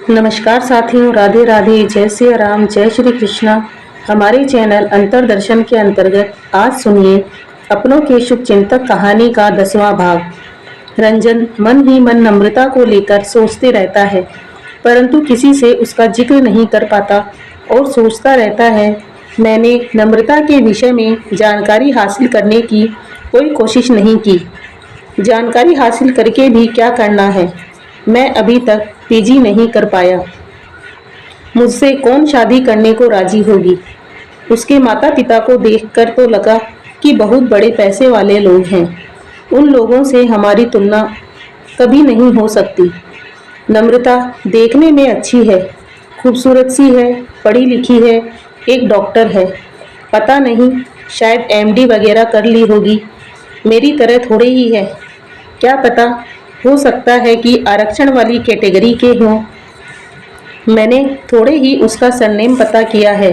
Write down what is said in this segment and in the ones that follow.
नमस्कार साथियों, राधे राधे, जय श्री राम, जय श्री कृष्णा। हमारे चैनल अंतरदर्शन के अंतर्गत आज सुनिए अपनों के शुभ चिंतक कहानी का 10वां भाग। रंजन मन ही मन नम्रता को लेकर सोचते रहता है, परंतु किसी से उसका जिक्र नहीं कर पाता और सोचता रहता है, मैंने नम्रता के विषय में जानकारी हासिल करने की कोई कोशिश नहीं की। जानकारी हासिल करके भी क्या करना है, मैं अभी तक पीजी नहीं कर पाया। मुझसे कौन शादी करने को राजी होगी। उसके माता पिता को देखकर तो लगा कि बहुत बड़े पैसे वाले लोग हैं। उन लोगों से हमारी तुलना कभी नहीं हो सकती। नम्रता देखने में अच्छी है, खूबसूरत सी है, पढ़ी लिखी है, एक डॉक्टर है। पता नहीं, शायद एमडी वगैरह कर ली होगी। मेरी तरह थोड़े ही है, क्या पता, हो सकता है कि आरक्षण वाली कैटेगरी के हों। मैंने थोड़े ही उसका सरनेम पता किया है।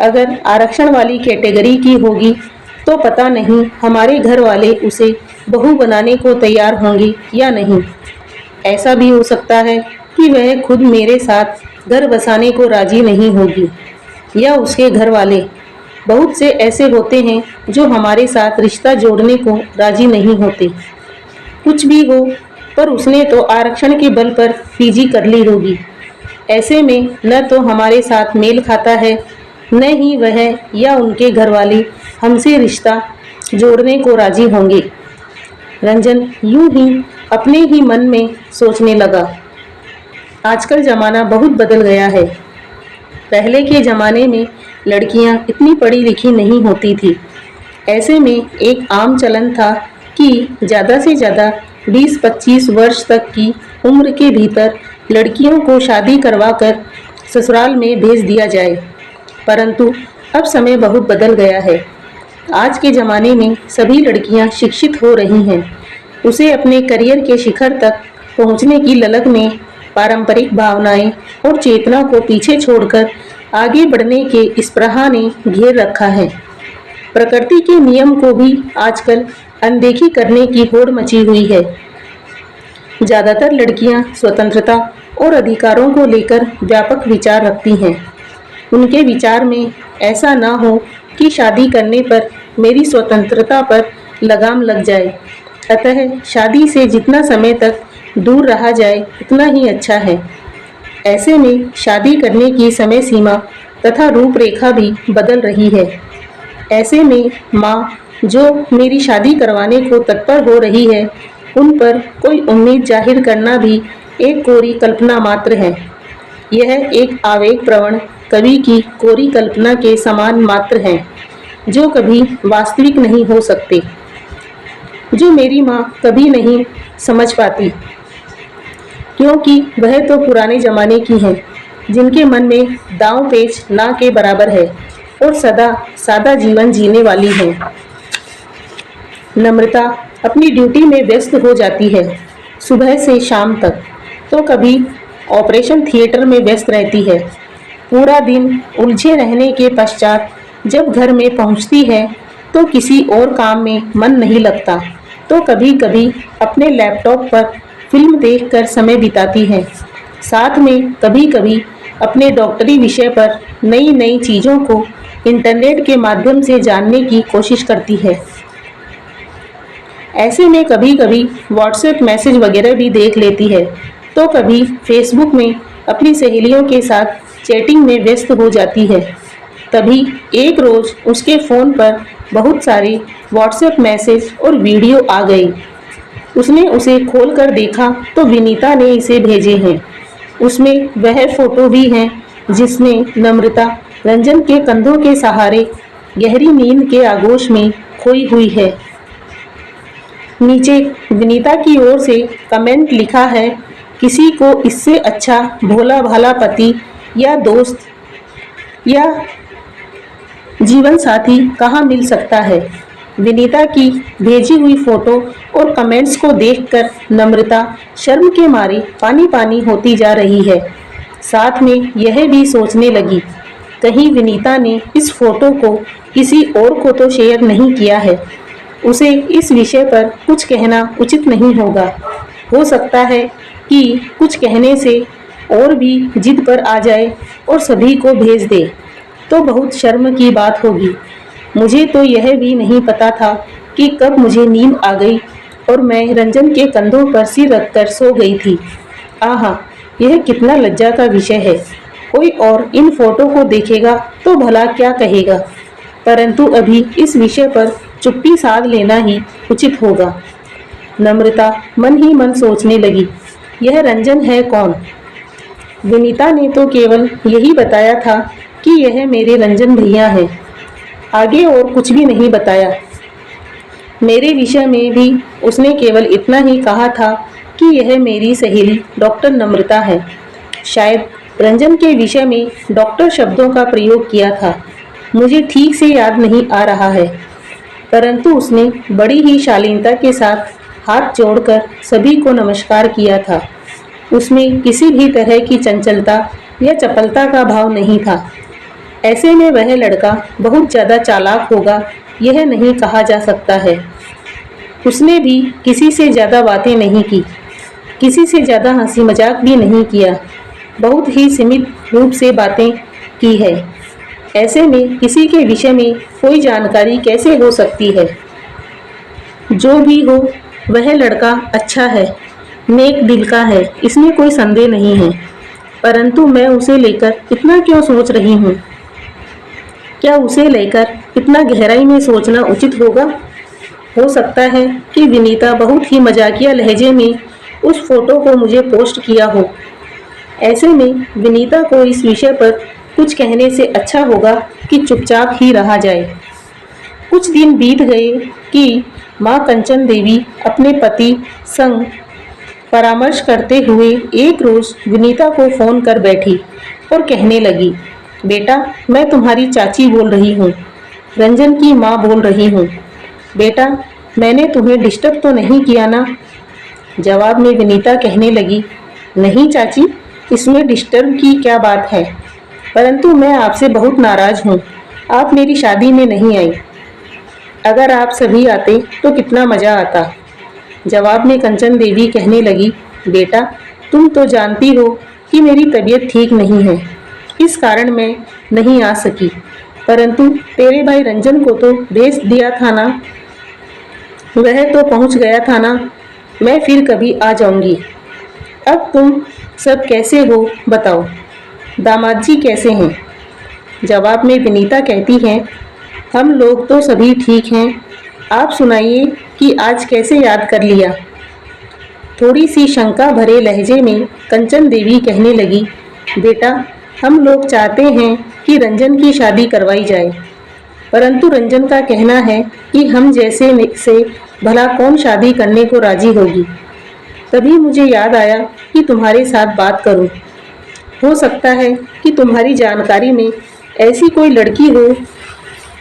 अगर आरक्षण वाली कैटेगरी की होगी तो पता नहीं हमारे घर वाले उसे बहू बनाने को तैयार होंगे या नहीं। ऐसा भी हो सकता है कि वह खुद मेरे साथ घर बसाने को राजी नहीं होगी, या उसके घर वाले। बहुत से ऐसे होते हैं जो हमारे साथ रिश्ता जोड़ने को राजी नहीं होते। कुछ भी हो, पर उसने तो आरक्षण के बल पर पीजी कर ली होगी। ऐसे में न तो हमारे साथ मेल खाता है, न ही वह या उनके घर वाले हमसे रिश्ता जोड़ने को राजी होंगे। रंजन यूं ही अपने ही मन में सोचने लगा। आजकल ज़माना बहुत बदल गया है। पहले के ज़माने में लड़कियां इतनी पढ़ी लिखी नहीं होती थी। ऐसे में एक आम चलन था कि ज़्यादा से ज़्यादा 20-25 वर्ष तक की उम्र के भीतर लड़कियों को शादी करवाकर ससुराल में भेज दिया जाए। परंतु अब समय बहुत बदल गया है। आज के ज़माने में सभी लड़कियां शिक्षित हो रही हैं। उसे अपने करियर के शिखर तक पहुंचने की ललक में पारंपरिक भावनाएं और चेतना को पीछे छोड़कर आगे बढ़ने के स्पृहा ने घेर रखा है। प्रकृति के नियम को भी आजकल अनदेखी करने की होड़ मची हुई है। ज़्यादातर लड़कियां स्वतंत्रता और अधिकारों को लेकर व्यापक विचार रखती हैं। उनके विचार में ऐसा ना हो कि शादी करने पर मेरी स्वतंत्रता पर लगाम लग जाए। अतः शादी से जितना समय तक दूर रहा जाए उतना ही अच्छा है। ऐसे में शादी करने की समय सीमा तथा रूपरेखा भी बदल रही है। ऐसे में माँ जो मेरी शादी करवाने को तत्पर हो रही है, उन पर कोई उम्मीद जाहिर करना भी एक कोरी कल्पना मात्र है। यह एक आवेग प्रवण कवि की कोरी कल्पना के समान मात्र है, जो कभी वास्तविक नहीं हो सकते, जो मेरी माँ कभी नहीं समझ पाती, क्योंकि वह तो पुराने जमाने की हैं, जिनके मन में दांव पेच ना के बराबर है और सदा सादा जीवन जीने वाली हैं। नम्रता अपनी ड्यूटी में व्यस्त हो जाती है, सुबह से शाम तक। तो कभी ऑपरेशन थिएटर में व्यस्त रहती है। पूरा दिन उलझे रहने के पश्चात जब घर में पहुंचती है तो किसी और काम में मन नहीं लगता। तो कभी कभी अपने लैपटॉप पर फिल्म देखकर समय बिताती है। साथ में कभी कभी अपने डॉक्टरी विषय पर नई नई चीज़ों को इंटरनेट के माध्यम से जानने की कोशिश करती है। ऐसे में कभी कभी व्हाट्सएप मैसेज वगैरह भी देख लेती है। तो कभी फेसबुक में अपनी सहेलियों के साथ चैटिंग में व्यस्त हो जाती है। तभी एक रोज़ उसके फ़ोन पर बहुत सारे व्हाट्सएप मैसेज और वीडियो आ गए। उसने उसे खोलकर देखा तो विनीता ने इसे भेजे हैं। उसमें वह फ़ोटो भी है जिसमें नम्रता रंजन के कंधों के सहारे गहरी नींद के आगोश में खोई हुई है। नीचे विनीता की ओर से कमेंट लिखा है, किसी को इससे अच्छा भोला भाला पति या दोस्त या जीवन साथी कहाँ मिल सकता है। विनीता की भेजी हुई फोटो और कमेंट्स को देखकर नम्रता शर्म के मारे पानी पानी होती जा रही है। साथ में यह भी सोचने लगी, कहीं विनीता ने इस फोटो को किसी और को तो शेयर नहीं किया है। उसे इस विषय पर कुछ कहना उचित नहीं होगा। हो सकता है कि कुछ कहने से और भी जिद पर आ जाए और सभी को भेज दे तो बहुत शर्म की बात होगी। मुझे तो यह भी नहीं पता था कि कब मुझे नींद आ गई और मैं रंजन के कंधों पर सिर रखकर सो गई थी। आहा, यह कितना लज्जा का विषय है। कोई और इन फोटो को देखेगा तो भला क्या कहेगा, परंतु अभी इस विषय पर चुप्पी साध लेना ही उचित होगा। नम्रता मन ही मन सोचने लगी, यह रंजन है कौन? विनीता ने तो केवल यही बताया था कि यह मेरे रंजन भैया हैं, आगे और कुछ भी नहीं बताया। मेरे विषय में भी उसने केवल इतना ही कहा था कि यह मेरी सहेली डॉक्टर नम्रता है। शायद रंजन के विषय में डॉक्टर शब्दों का प्रयोग किया था, मुझे ठीक से याद नहीं आ रहा है, परंतु उसने बड़ी ही शालीनता के साथ हाथ जोड़कर सभी को नमस्कार किया था। उसमें किसी भी तरह की चंचलता या चपलता का भाव नहीं था। ऐसे में वह लड़का बहुत ज़्यादा चालाक होगा यह नहीं कहा जा सकता है। उसने भी किसी से ज़्यादा बातें नहीं की, किसी से ज़्यादा हंसी मजाक भी नहीं किया, बहुत ही सीमित रूप से बातें की है। ऐसे में किसी के विषय में कोई जानकारी कैसे हो सकती है? जो भी हो, वह लड़का अच्छा है, नेक दिल का है, इसमें कोई संदेह नहीं है, परंतु मैं उसे लेकर इतना क्यों सोच रही हूँ? क्या उसे लेकर इतना गहराई में सोचना उचित होगा? हो सकता है कि विनीता बहुत ही मजाकिया लहजे में उस फोटो को मुझे पोस्ट किया हो। ऐसे में विनीता को इस विषय पर कुछ कहने से अच्छा होगा कि चुपचाप ही रहा जाए। कुछ दिन बीत गए कि माँ कंचन देवी अपने पति संग परामर्श करते हुए एक रोज विनीता को फोन कर बैठी और कहने लगी, बेटा मैं तुम्हारी चाची बोल रही हूँ, रंजन की माँ बोल रही हूँ। बेटा मैंने तुम्हें डिस्टर्ब तो नहीं किया ना? जवाब में विनीता कहने लगी, नहीं चाची, इसमें डिस्टर्ब की क्या बात है, परंतु मैं आपसे बहुत नाराज हूँ, आप मेरी शादी में नहीं आई। अगर आप सभी आते तो कितना मज़ा आता। जवाब में कंचन देवी कहने लगी, बेटा तुम तो जानती हो कि मेरी तबीयत ठीक नहीं है, इस कारण मैं नहीं आ सकी, परंतु तेरे भाई रंजन को तो भेज दिया था ना, वह तो पहुंच गया था ना, मैं फिर कभी आ जाऊंगी। अब तुम सब कैसे हो बताओ, दामाद जी कैसे हैं? जवाब में विनीता कहती है, हम लोग तो सभी ठीक हैं, आप सुनाइए कि आज कैसे याद कर लिया? थोड़ी सी शंका भरे लहजे में कंचन देवी कहने लगी, बेटा हम लोग चाहते हैं कि रंजन की शादी करवाई जाए, परंतु रंजन का कहना है कि हम जैसे से भला कौन शादी करने को राजी होगी। तभी मुझे याद आया कि तुम्हारे साथ बात करूं। हो सकता है कि तुम्हारी जानकारी में ऐसी कोई लड़की हो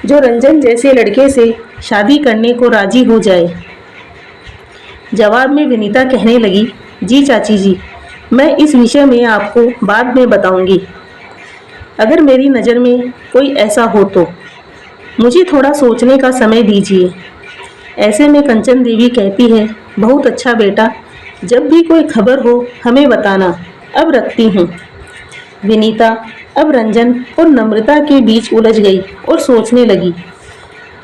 जो रंजन जैसे लड़के से शादी करने को राजी हो जाए। जवाब में विनीता कहने लगी, जी चाची जी, मैं इस विषय में आपको बाद में बताऊंगी। अगर मेरी नज़र में कोई ऐसा हो तो मुझे थोड़ा सोचने का समय दीजिए। ऐसे में कंचन देवी कहती है, बहुत अच्छा बेटा, जब भी कोई खबर हो हमें बताना, अब रखती हूँ। विनीता अब रंजन और नम्रता के बीच उलझ गई और सोचने लगी,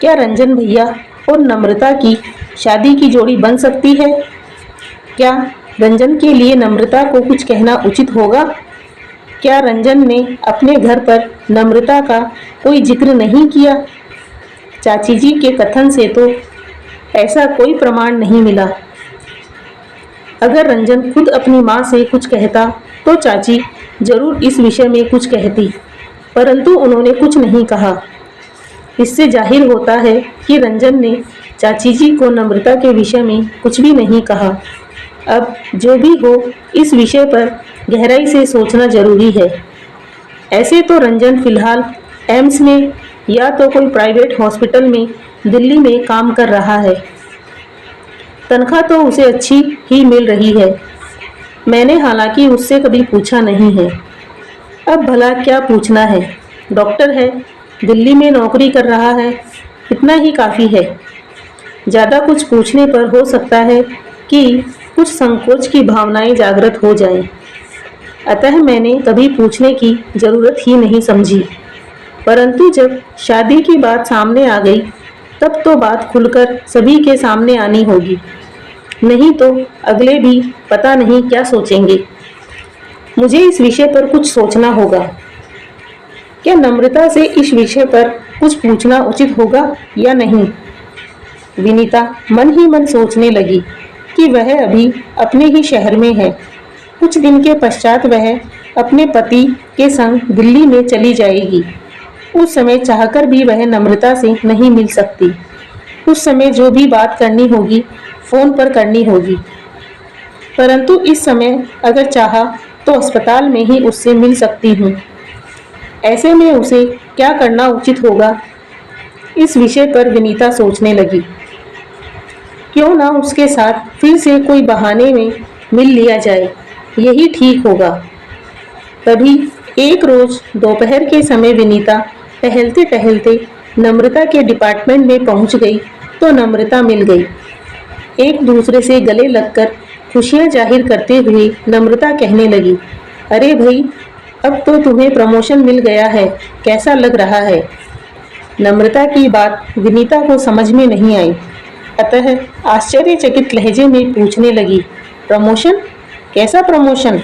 क्या रंजन भैया और नम्रता की शादी की जोड़ी बन सकती है? क्या रंजन के लिए नम्रता को कुछ कहना उचित होगा? क्या रंजन ने अपने घर पर नम्रता का कोई जिक्र नहीं किया? चाची जी के कथन से तो ऐसा कोई प्रमाण नहीं मिला। अगर रंजन खुद अपनी माँ से कुछ कहता तो चाची जरूर इस विषय में कुछ कहती, परंतु उन्होंने कुछ नहीं कहा। इससे जाहिर होता है कि रंजन ने चाची जी को नम्रता के विषय में कुछ भी नहीं कहा। अब जो भी हो, इस विषय पर गहराई से सोचना जरूरी है। ऐसे तो रंजन फिलहाल एम्स में या तो कोई प्राइवेट हॉस्पिटल में दिल्ली में काम कर रहा है। तनख्वाह तो उसे अच्छी ही मिल रही है। मैंने हालांकि उससे कभी पूछा नहीं है। अब भला क्या पूछना है, डॉक्टर है, दिल्ली में नौकरी कर रहा है, इतना ही काफ़ी है। ज़्यादा कुछ पूछने पर हो सकता है कि कुछ संकोच की भावनाएं जागृत हो जाएं। अतः मैंने कभी पूछने की जरूरत ही नहीं समझी। परंतु जब शादी की बात सामने आ गई तब तो बात खुलकर सभी के सामने आनी होगी, नहीं तो अगले भी पता नहीं क्या सोचेंगे। मुझे इस विषय पर कुछ सोचना होगा। क्या नम्रता से इस विषय पर कुछ पूछना उचित होगा या नहीं? विनीता मन ही मन सोचने लगी कि वह अभी अपने ही शहर में है। कुछ दिन के पश्चात वह अपने पति के संग दिल्ली में चली जाएगी। उस समय चाहकर भी वह नम्रता से नहीं मिल सकती। उस समय जो भी बात करनी होगी फोन पर करनी होगी। परंतु इस समय अगर चाहा तो अस्पताल में ही उससे मिल सकती हूँ। ऐसे में उसे क्या करना उचित होगा, इस विषय पर विनीता सोचने लगी। क्यों ना उसके साथ फिर से कोई बहाने में मिल लिया जाए, यही ठीक होगा। तभी एक रोज दोपहर के समय विनीता टहलते टहलते नम्रता के डिपार्टमेंट में पहुंच गई तो नम्रता मिल गई। एक दूसरे से गले लगकर खुशियां जाहिर करते हुए नम्रता कहने लगी, अरे भाई, अब तो तुम्हें प्रमोशन मिल गया है, कैसा लग रहा है? नम्रता की बात विनीता को समझ में नहीं आई, अतः आश्चर्यचकित लहजे में पूछने लगी, प्रमोशन? कैसा प्रमोशन?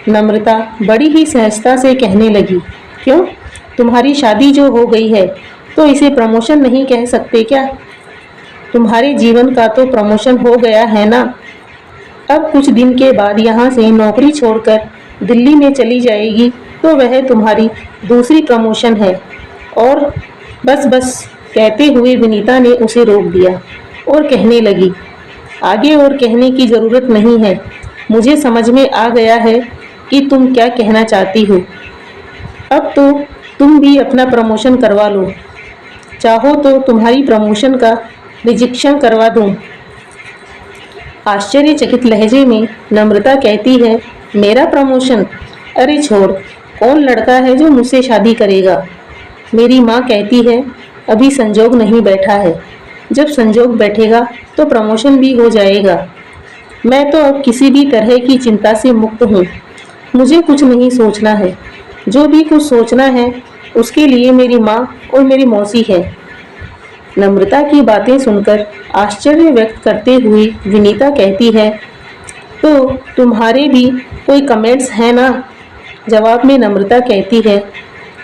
नम्रता बड़ी ही सहजता से कहने लगी, क्यों, तुम्हारी शादी जो हो गई है तो इसे प्रमोशन नहीं कह सकते क्या? तुम्हारे जीवन का तो प्रमोशन हो गया है ना। अब कुछ दिन के बाद यहाँ से नौकरी छोड़कर दिल्ली में चली जाएगी तो वह तुम्हारी दूसरी प्रमोशन है। और बस बस कहते हुए विनीता ने उसे रोक दिया और कहने लगी, आगे और कहने की ज़रूरत नहीं है, मुझे समझ में आ गया है कि तुम क्या कहना चाहती हो। अब तो तुम भी अपना प्रमोशन करवा लो, चाहो तो तुम्हारी प्रमोशन का रिजेक्शन करवा दूं। आश्चर्यचकित लहजे में नम्रता कहती है, मेरा प्रमोशन? अरे छोड़, कौन लड़का है जो मुझसे शादी करेगा? मेरी माँ कहती है अभी संजोग नहीं बैठा है, जब संजोग बैठेगा तो प्रमोशन भी हो जाएगा। मैं तो अब किसी भी तरह की चिंता से मुक्त हूँ, मुझे कुछ नहीं सोचना है। जो भी कुछ सोचना है उसके लिए मेरी माँ और मेरी मौसी है। नम्रता की बातें सुनकर आश्चर्य व्यक्त करते हुए विनीता कहती है, तो तुम्हारे भी कोई कमेंट्स हैं ना? जवाब में नम्रता कहती है,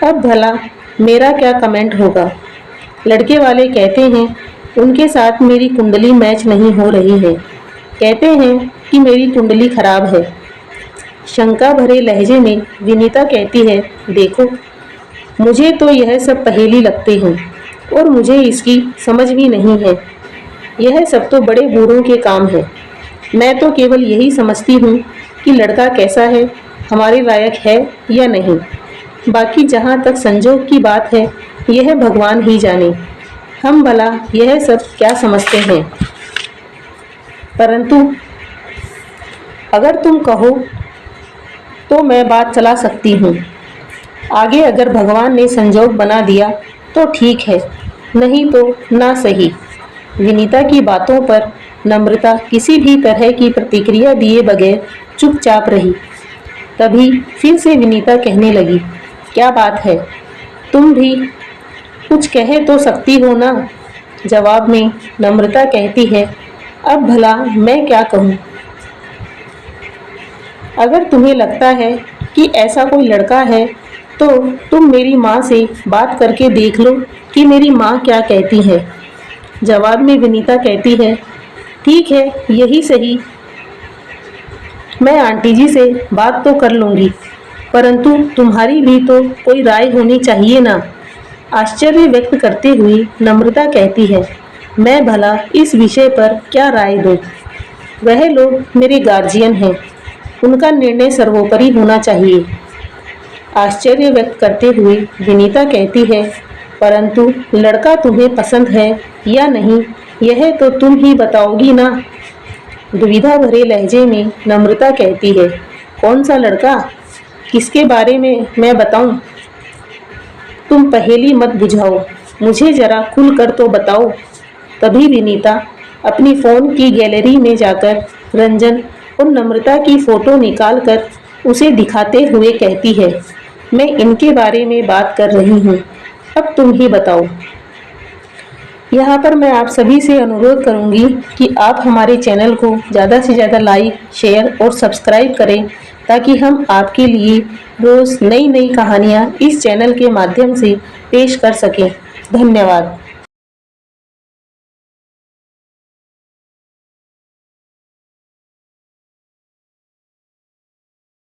अब भला मेरा क्या कमेंट होगा? लड़के वाले कहते हैं उनके साथ मेरी कुंडली मैच नहीं हो रही है, कहते हैं कि मेरी कुंडली खराब है। शंका भरे लहजे में विनीता कहती है, देखो, मुझे तो यह सब पहेली लगते हैं और मुझे इसकी समझ भी नहीं है। यह सब तो बड़े बूढ़ों के काम है। मैं तो केवल यही समझती हूँ कि लड़का कैसा है, हमारे लायक है या नहीं। बाकी जहाँ तक संजोग की बात है यह भगवान ही जाने, हम भला यह सब क्या समझते हैं। परंतु अगर तुम कहो तो मैं बात चला सकती हूँ। आगे अगर भगवान ने संजोग बना दिया तो ठीक है, नहीं तो ना सही। विनीता की बातों पर नम्रता किसी भी तरह की प्रतिक्रिया दिए बगैर चुपचाप रही। तभी फिर से विनीता कहने लगी, क्या बात है, तुम भी कुछ कह तो सकती हो ना? जवाब में नम्रता कहती है, अब भला मैं क्या कहूँ? अगर तुम्हें लगता है कि ऐसा कोई लड़का है तो तुम मेरी माँ से बात करके देख लो कि मेरी माँ क्या कहती है। जवाब में विनीता कहती है, ठीक है, यही सही, मैं आंटी जी से बात तो कर लूँगी, परंतु तुम्हारी भी तो कोई राय होनी चाहिए ना। आश्चर्य व्यक्त करते हुए नम्रता कहती है, मैं भला इस विषय पर क्या राय दूँ? वह लोग मेरे गार्जियन हैं, उनका निर्णय सर्वोपरि होना चाहिए। आश्चर्य व्यक्त करते हुए विनीता कहती है, परंतु लड़का तुम्हें पसंद है या नहीं, यह तो तुम ही बताओगी ना। दुविधा भरे लहजे में नम्रता कहती है, कौन सा लड़का? किसके बारे में मैं बताऊं? तुम पहेली मत बुझाओ, मुझे जरा खुल कर तो बताओ। तभी विनीता अपनी फ़ोन की गैलरी में जाकर रंजन और नम्रता की फ़ोटो निकालकर उसे दिखाते हुए कहती है, मैं इनके बारे में बात कर रही हूँ, अब तुम ही बताओ। यहाँ पर मैं आप सभी से अनुरोध करूँगी कि आप हमारे चैनल को ज़्यादा से ज़्यादा लाइक, शेयर और सब्सक्राइब करें, ताकि हम आपके लिए रोज़ नई नई कहानियाँ इस चैनल के माध्यम से पेश कर सकें। धन्यवाद।